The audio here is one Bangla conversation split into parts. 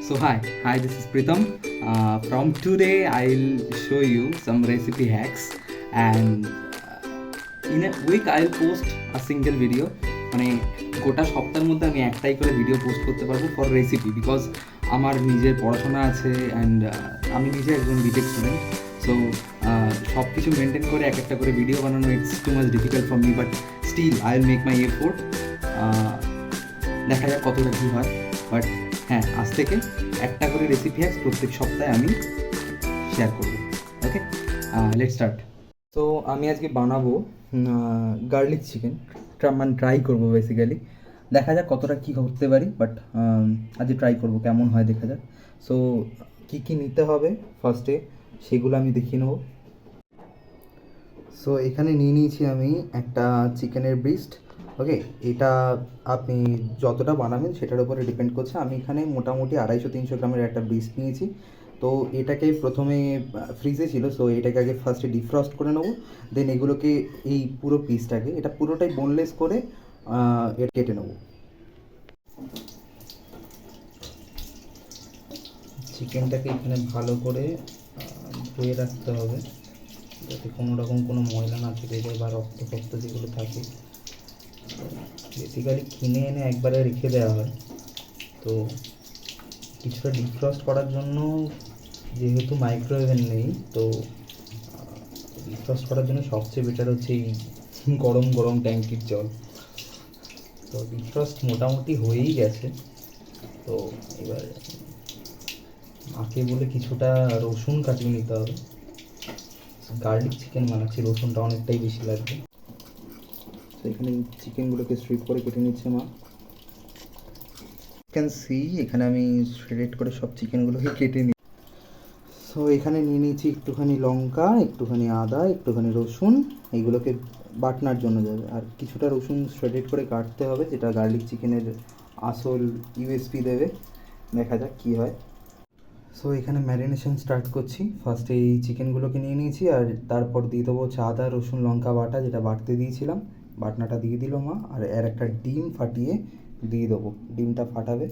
So hi, this is Pritham. From today, I'll show you some recipe hacks, and in a week I'll post a single video. মানে গোটা সপ্তাহের মধ্যে আমি একটাই করে ভিডিও পোস্ট করতে পারবো ফর রেসিপি, বিকজ আমার নিজের পড়াশোনা আছে অ্যান্ড আমি নিজে একজন বিটেক স্টুডেন্ট। সো সব কিছু মেনটেন করে এক একটা করে ভিডিও বানানো it's too much difficult for me, but still I will make my effort. দেখা যাক কতটা কী হয়, বাট হ্যাঁ, আজ থেকে একটা করে রেসিপি হ্যাক্স প্রত্যেক সপ্তাহে আমি শেয়ার করবো। ওকে, লেটস স্টার্ট। তো আমি আজকে বানাবো গার্লিক চিকেন, মানে ট্রাই করবো বেসিক্যালি। দেখা যাক কতটা কী করতে পারি, বাট আজকে ট্রাই করবো কেমন হয়, দেখা যাক। সো কী কী নিতে হবে ফার্স্টে সেগুলো আমি দেখিয়ে নেবো। সো এখানে নিয়ে নিয়েছি আমি একটা চিকেনের ব্রিস্ট। ওকে, এটা আপনি যতটা বানাবেন সেটার উপরে ডিপেন্ড করছে। আমি এখানে মোটামুটি 250-300 গ্রামের একটা ব্রিস্ট নিয়েছি। তো এটাকে প্রথমে ফ্রিজে ছিল, সো এটাকে আগে ফার্স্টে ডিফ্রস্ট করে নেবো, দেন এগুলোকে এই পুরো পিসটাকে এটা পুরোটাই বোনলেস করে এটা কেটে নেবো। চিকেনটাকে এখানে ভালো করে ধুয়ে রাখতে হবে, যাতে কোনো রকম কোনো ময়লা না থেকে যায় বা রক্ত ফক্ত যেগুলো থাকে। বেসিক্যালি কিনে এনে একবারে রেখে দেওয়া হয়, তো কিছুটা ডিফ্রস্ট করার জন্য যেহেতু মাইক্রোওভেন নেই, তো ডিফ্রস্ট করার জন্য সবচেয়ে বেটার হচ্ছে এই গরম গরম ট্যাঙ্কির জল। তো ডিফ্রস্ট মোটামুটি হয়েই গেছে। তো এবার মাকে বলে কিছুটা রসুন কাটিয়ে নিতে হবে। গার্লিক চিকেন বানাচ্ছি, রসুনটা অনেকটাই বেশি লাগবে। তো এখানে চিকেনগুলোকে স্ট্রিপ করে কেটে নিচ্ছে মা। ক্যান সি এখানে আমি শ্রেডেড করে সব চিকেনগুলোকে কেটে নিই। সো এখানে নিয়ে নিয়েছি একটুখানি লঙ্কা, একটুখানি আদা, একটুখানি রসুন, এইগুলোকে বাটনার জন্য যাবে। আর কিছুটা রসুন শ্রেডেড করে কাটতে হবে, যেটা গার্লিক চিকেনের আসল ইউএসপি দেবে। দেখা যাক কী হয়। সো এখানে ম্যারিনেশন স্টার্ট করছি। ফার্স্টে এই চিকেনগুলোকে নিয়ে নিয়েছি, আর তারপর দিয়ে দেবো হচ্ছে আদা রসুন লঙ্কা বাটা, যেটা বাটতে দিয়েছিলাম, বাটনাটা দিয়ে দিল মা। আর এর একটা ডিম ফাটিয়ে দিয়ে দেবো, ডিমটা ফাটাবে।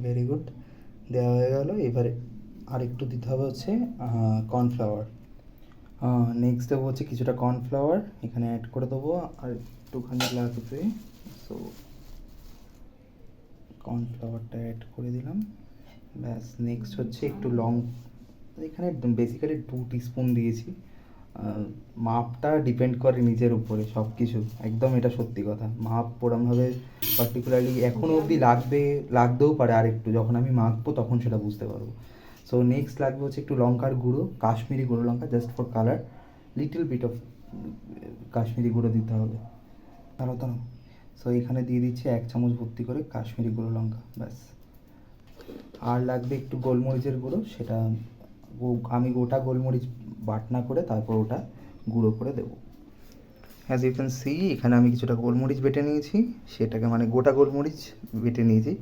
ভেরি গুড, দেওয়া হয়ে গেল। এবারে আর একটু দিতে হবে হচ্ছে কর্নফ্লাওয়ার। নেক্সট দেবো হচ্ছে কিছুটা কর্নফ্লাওয়ার এখানে অ্যাড করে দেবো, আর একটুখানি লাগবে। সো কর্নফ্লাওয়ারটা অ্যাড করে দিলাম, ব্যাস। নেক্সট হচ্ছে একটু এখানে বেসিক্যালি 2 টিস্পুন দিয়েছি। মাপটা ডিপেন্ড করে নিজের উপরে সব কিছু, একদম এটা সত্যি কথা। মাপ ওরমভাবে পার্টিকুলারলি এখনও অবধি লাগতেও পারে আর একটু, যখন আমি মাখবো তখন সেটা বুঝতে পারবো। সো নেক্সট লাগবে হচ্ছে একটু লঙ্কার গুঁড়ো, কাশ্মীরি গুঁড়ো লঙ্কা, just for colour. Little bit of Kashmiri গুঁড়ো দিতে হবে। তারও সো এখানে দিয়ে দিচ্ছি 1 চামচ ভর্তি করে কাশ্মীরি গুঁড়ো লঙ্কা, ব্যাস। আর লাগবে একটু গোলমরিচের গুঁড়ো, সেটা আমি গোটা গোলমরিচ বাটনা করে তারপর ওটা গুঁড়ো করে দেবো। অ্যাজ ইউ ক্যান সি এখানে আমি কিছুটা গোলমরিচ বেটে নিয়েছি, সেটাকে মানে গোটা গোলমরিচ বেটে নিয়েছি।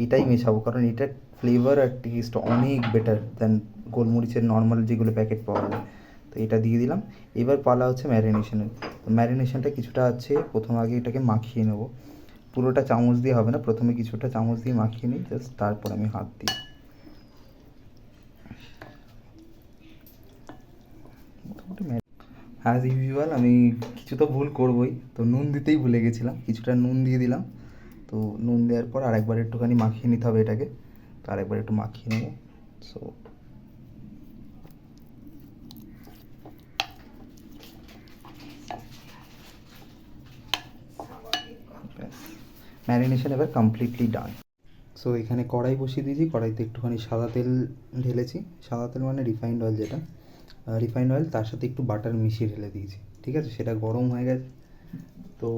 এটাই মেশাবো, কারণ এটার ফ্লেভার আর টেস্ট অনেক বেটার দ্যান গোলমরিচের নর্মাল যেগুলো প্যাকেট পাওয়া যায়। তো এটা দিয়ে দিলাম। এবার পালা হচ্ছে ম্যারিনেশনের। তো ম্যারিনেশনটা কিছুটা আছে, প্রথম আগে এটাকে মাখিয়ে নেব। পুরোটা চামচ দিয়ে হবে না, প্রথমে কিছুটা চামচ দিয়ে মাখিয়ে নিই জাস্ট, তারপর আমি হাত দিই। অ্যাজ ইউজুয়াল আমি কিছু তো ভুল করবই, তো নুন দিতেই ভুলে গেছিলাম, কিছুটা নুন দিয়ে দিলাম। তো নুন দেওয়ার পর আরেকবার একটুখানি মাখিয়ে নিতে হবে এটাকে, তো আরেকবার একটু মাখিয়ে নেব। সো ম্যারিনেশন এবার কমপ্লিটলি ডান। সো এখানে কড়াই বসিয়ে দিয়েছি, কড়াইতে একটুখানি সাদা তেল ঢেলেছি। সাদা তেল মানে রিফাইন্ড অয়েল, যেটা রিফাইন্ড অয়েল, তার সাথে একটু বাটার মিশিয়ে ঢেলে দিয়েছি। ঠিক আছে, সেটা গরম হয়ে গেছে। তো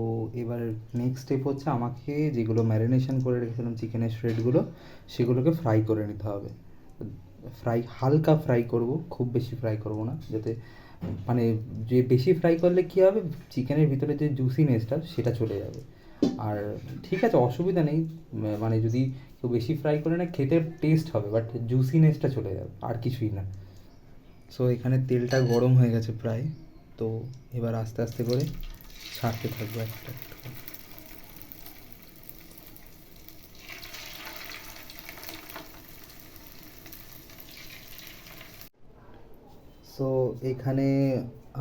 এবার নেক্সট স্টেপ হচ্ছে আমাকে যেগুলো ম্যারিনেশন করে রেখেছিলাম চিকেনের শ্রেডগুলো, সেগুলোকে ফ্রাই করে নিতে হবে। হালকা ফ্রাই করব, খুব বেশি ফ্রাই করব না, যাতে মানে যে বেশি ফ্রাই করলে কী হবে, চিকেনের ভিতরে যে জুসিনেসটা সেটা চলে যাবে। আর ঠিক আছে, অসুবিধা নেই, মানে যদি কেউ বেশি ফ্রাই করে না খেতে টেস্ট হবে, বাট জুসিনেসটা চলে যাবে, আর কিছুই না। সো এখানে তেলটা গরম হয়ে গেছে প্রায়, তো এবার আস্তে আস্তে করে ছাড়তে থাকবো একটা একটা করে। সো এখানে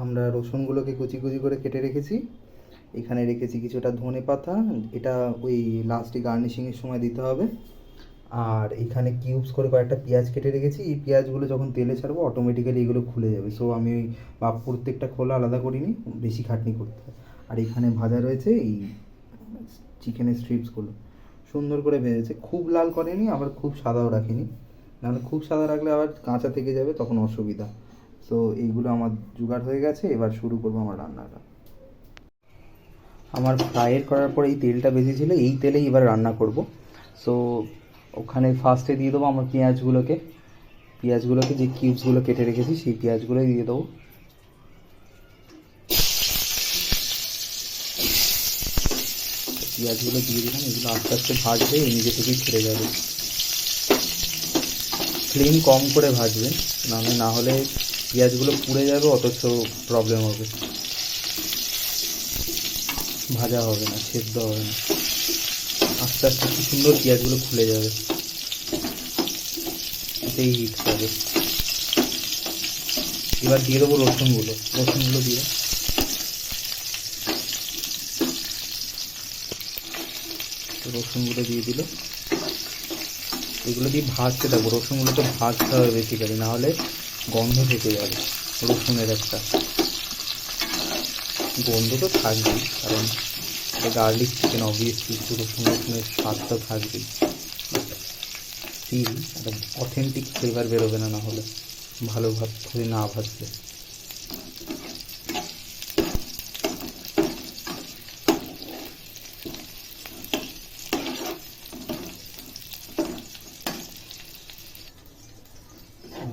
আমরা রসুনগুলোকে কুচি কুচি করে কেটে রেখেছি, এখানে রেখেছি কিছুটা ধনে পাতা, এটা ওই লাস্টে গার্নিশিংয়ের সময় দিতে হবে। আর এখানে কিউবস করে কয়েকটা পেঁয়াজ কেটে রেখেছি, এই পেঁয়াজগুলো যখন তেলে ছাড়বো অটোমেটিক্যালি এগুলো খুলে যাবে, সো আমি ওই প্রত্যেকটা খোলা আলাদা করিনি, বেশি খাটনি করতে হয়। আর এখানে ভাজা রয়েছে এই চিকেনের স্ট্রিপসগুলো, সুন্দর করে ভেজেছে, খুব লাল করেনি আবার খুব সাদাও রাখিনি, নাহলে খুব সাদা রাখলে আবার কাঁচা থেকে যাবে, তখন অসুবিধা। সো এইগুলো আমার জোগাড় হয়ে গেছে, এবার শুরু করবো আমার রান্নাটা। আমার ফ্রাইয়ের করার পর এই তেলটা বেঁচেছিলো, এই তেলেই এবার রান্না করব। সো ওখানে ফার্স্টে দিয়ে দেবো আমার পেঁয়াজগুলোকে যে কিউবসগুলো কেটে রেখেছি সেই পেঁয়াজগুলোই দিয়ে দেবো। পেঁয়াজগুলো দিয়ে দিলাম, এগুলো আস্তে আস্তে ভাজবে, নিজে থেকেই ছেড়ে যাবে। ফ্লেম কম করে ভাজবেন, না হলে পেঁয়াজগুলো পুড়ে যাবে, অথচ প্রবলেম হবে, ভাজা হবে না, সেদ্ধ হবে না। আস্তে আস্তে কি সুন্দর পেঁয়াজগুলো খুলে যাবে, এটাই হিট পাবে। এবার দিয়ে দেবো রসুনগুলো দিয়ে দিল, এগুলো দিয়ে ভাজতে থাকবো, রসুনগুলো তো ভাজতে হবে বেসিক্যালি, না হলে গন্ধ থেকে যাবে, রসুনের একটা গন্ধ তো থাকবেই, কারণ এটা গার্লিক চিকেন, অবভিয়াসলি একটু রসুনের স্বাদ তো থাকবেই, স্টিল একটা অথেন্টিক ফ্লেভার বেরোবে না, না হলে ভালো করে না ভাজলে।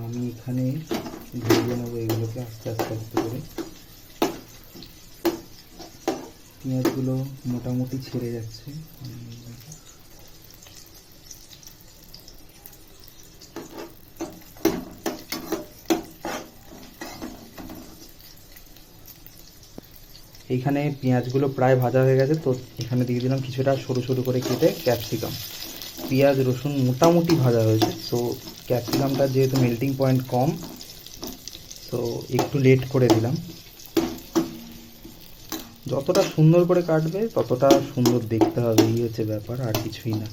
আমি এখানে ভেজে নেবো এগুলোকে আস্তে আস্তে আস্তে করে, পেঁয়াজগুলো মোটামুটি ছেড়ে যাচ্ছে। এইখানে পেঁয়াজগুলো প্রায় ভাজা হয়ে গেছে, তো এখানে দিয়ে দিলাম কিছুটা সরু সরু করে কেটে ক্যাপসিকাম। পেঁয়াজ রসুন মোটামুটি ভাজা হয়েছে, তো ক্যাপসিকামটা যেহেতু মেল্টিং পয়েন্ট কম, তো একটু লেট করে দিলাম। যতটা সুন্দর করে কাটবে ততটা সুন্দর দেখতে হবে, এই হচ্ছে ব্যাপার, আর কিছুই না।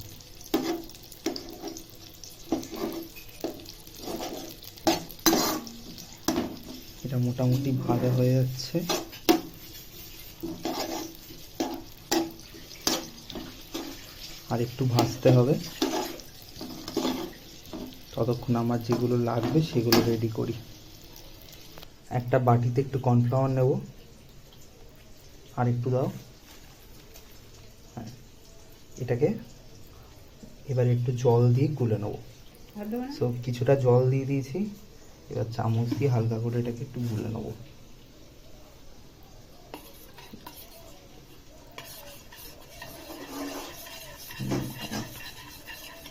এটা মোটামুটি ভাজা হয়ে যাচ্ছে, আর একটু ভাজতে হবে, ততক্ষণ আমার যেগুলো লাগবে সেগুলো রেডি করি। একটা বাটিতে একটু কর্নফ্লাওয়ার নেব, আর একটু দাও, হ্যাঁ, এটাকে এবার একটু জল দিয়ে গুলে নেবো। সো কিছুটা জল দিয়ে দিয়েছি, এবার চামচ দিয়ে হালকা করে এটাকে একটু গুলে নেবো।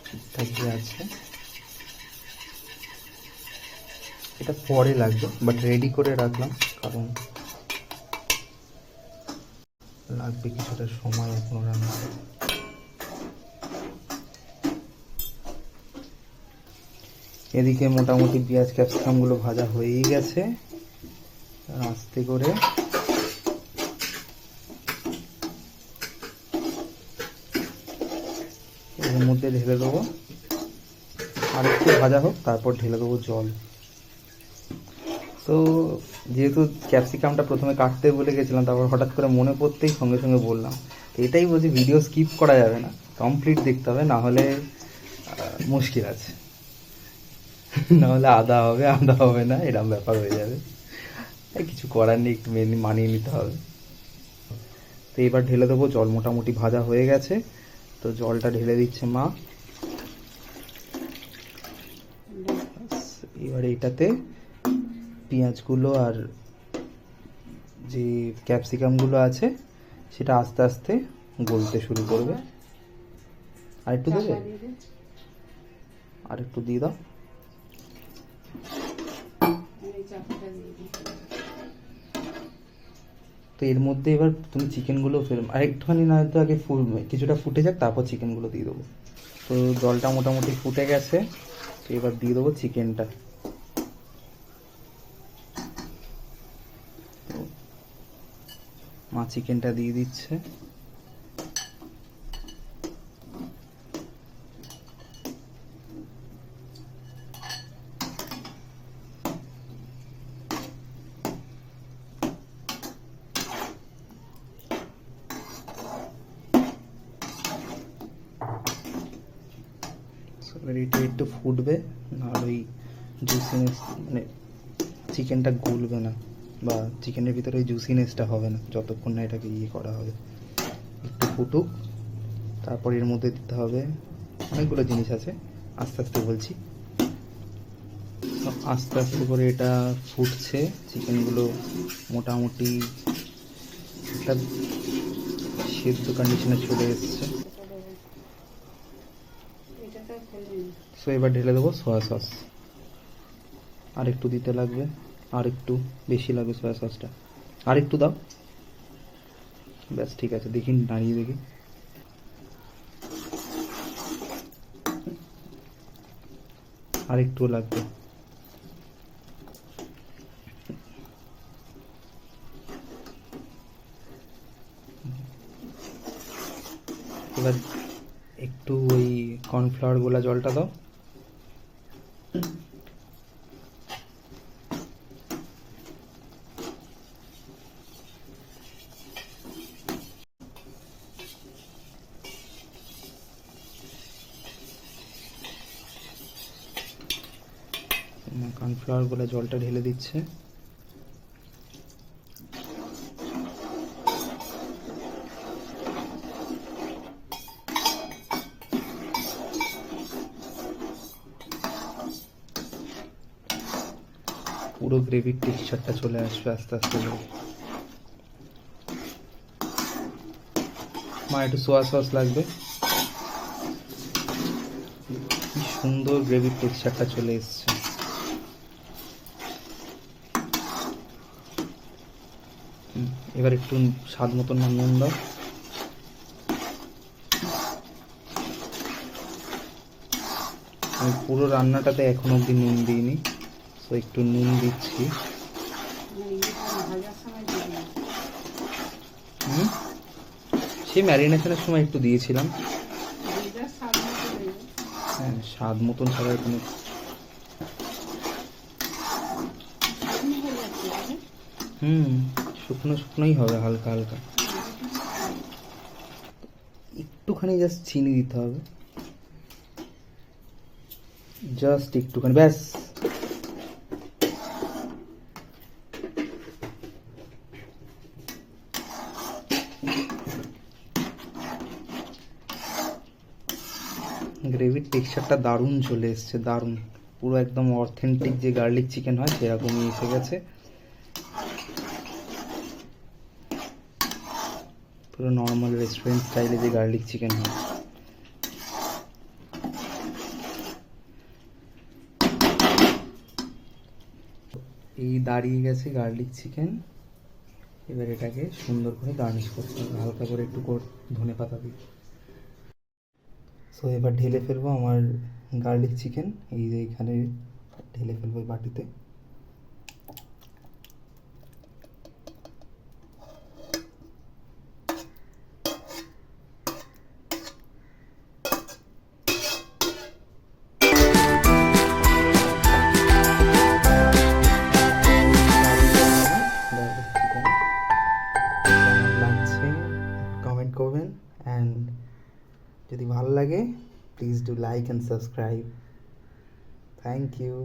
ঠিকঠাকই আছে, এটা পরে লাগবে, বাট রেডি করে রাখলাম, কারণ লাগবে কিছুটা সময় এখনো রান্না। এদিকে মোটামুটি পেঁয়াজ ক্যাপসিকামগুলো ভাজা হয়েই গেছে, আস্তে করে এর মধ্যে ঢেলে দেবো, আর একটু ভাজা হোক, তারপর ঢেলে দেবো জল। তো যেহেতু ক্যাপসিকামটা প্রথমে কাটতে বলে গেছিলাম, তারপর হঠাৎ করে মনে পড়তেই সঙ্গে সঙ্গে বললাম, এটাই বলছি, ভিডিও স্কিপ করা যাবে না, কমপ্লিট দেখতে হবে, না হলে মুশকিল আছে, না হলে আদা হবে না, এরকম ব্যাপার হয়ে যাবে, কিছু করার নেই, একটু মানিয়ে নিতে হবে। তো এবার ঢেলে দেবো জল, মোটামুটি ভাজা হয়ে গেছে, তো জলটা ঢেলে দিচ্ছে মা। এবার এটাতে পেঁয়াজগুলো আর যে ক্যাপসিকামগুলো আছে সেটা আস্তে আস্তে গলতে শুরু করবে। আর একটু দেবে, চাপা দিয়ে দে। আর একটু দিয়ে দাও। এই চাপাটা দিয়ে দিই। তো এর মধ্যে এবার তুমি চিকেনগুলো আর একটুখানি না তো আগে কিছুটা ফুটে যাক, তারপর চিকেনগুলো দিয়ে দেবো। তো জলটা মোটামুটি ফুটে গেছে, তো এবার দিয়ে দেবো চিকেনটা। তো মা চিকেনটা দিয়ে দিচ্ছে। এবার এটা একটু ফুটবে, আর ওই জুসিনেস মানে চিকেনটা গলবে না, বা চিকেনের ভিতরে ওই জুসিনেসটা হবে না যতক্ষণ না এটাকে করা হবে। একটু ফুটুক, তারপর এর মধ্যে দিতে হবে অনেকগুলো জিনিস আছে, আস্তে আস্তে বলছি। তো আস্তে আস্তে করে এটা ফুটছে, চিকেনগুলো মোটামুটি একটা সেদ্ধ কন্ডিশনে চলে এসছে। এটাতে ফেলে নি। সো এবার ঢেলে দেবো সয়া সস। আর একটু দিতে লাগবে, আর একটু বেশি লাগবে সয়া সসটা, আর একটু দাও। ব্যাস ঠিক আছে, দেখি দাঁড়িয়ে দেখি। আর একটু লাগবে। এবার একটু ওই কর্নফ্লাওয়ার গোলা জলটা দাও। কর্নফ্লাওয়ার গোলা জলটা ঢেলে দিচ্ছে। পুরো গ্রেভির টেক্সচারটা চলে আসবে আস্তে আস্তে করে। মা একটু সোয়া সস লাগবে। কি সুন্দর গ্রেভির টেক্সচারটা চলে এসছে। এবার একটু স্বাদ মতন নুন দাও। আমি পুরো রান্নাটাতে এখনো অবধি নুন দিইনি, তো একটু নুন দিচ্ছি। ভাজার সময় দিয়ে দিই। সেই ম্যারিনেশনের সময় একটু দিয়েছিলাম। ভাজার স্বাদ মতো দেবে। হ্যাঁ, স্বাদ মতন ছাড়া কোনো। শুকনো হয়ে যাচ্ছে তাহলে? শুকনো শুকনোই হবে, হালকা হালকা। একটুখানি জাস্ট চিনি দিতে হবে, জাস্ট একটুখানি, ব্যাস। গ্রেভির টেক্সচারটা দারুণ চলে এসছে, দারুণ। পুরো একদম অথেন্টিক যে গার্লিক চিকেন হয় সেরকমই এসে গেছে। পুরো নর্মাল রেস্টুরেন্ট স্টাইলে যে গার্লিক চিকেন হয়। এই দাঁড়িয়ে গেছে গার্লিক চিকেন। এবার এটাকে সুন্দর করে গার্নিশ করতে হবে, হালকা করে একটু ধনে পাতা দিয়ে। সো এবার ঢেলে ফেলবো আমার গার্লিক চিকেন, এই যে এখানে ঢেলে ফেলবো এই বাটিতে। লাগছে কমেন্ট করবেন, অ্যান্ড যদি ভালো লাগে please do like and subscribe. Thank you.